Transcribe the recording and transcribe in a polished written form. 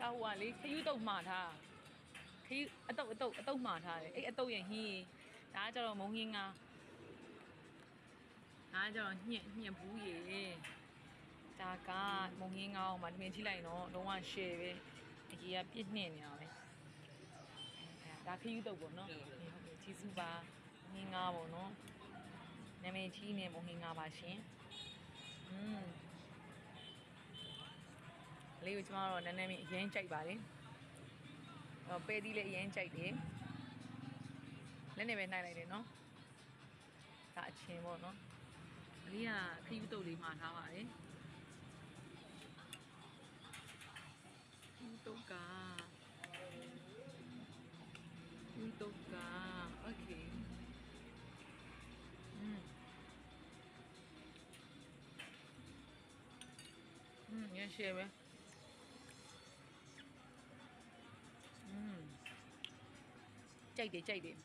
ဒါဟိုကလေခရူးတုတ်မှားထားခရူးအတုတ်မှားထားတယ်အဲ့အတုတ်ရဲ့ဟင်းဒါကကျတော့မုံဟင်းငါဒါကကျတော့ညက်ဘူးရေဒါကမုံဟင်းငါအောင်မှာတမင်ကြည့်လိုက်တော့လုံးဝ share ပဲအကြီးကပြည့်နှင့်နေတာပဲဒါခရူးတုတ်ပေါ့နော်ဟုတ်ကဲ့ကျေးဇူးပါမုံဟင်းငါပေါ့နော်နာမည်ကြီးနေမုံဟင်းငါပါရှင်လေးကိုကျမတို့နည်းနည်းအရင်ကြိုက်ပါလေပဲသီးလေးအရင်ကြိုက်တယ်လက်နဲ့ပဲနှိုက်လိုက်တယ်နော်ဒါအချင်းပေါ့နော်အလေးကခရီးတုပ်လေးမှာထားပါတယ်ခရီးတုပ်ကโอเคရရှိပဲကြိုက်တယ်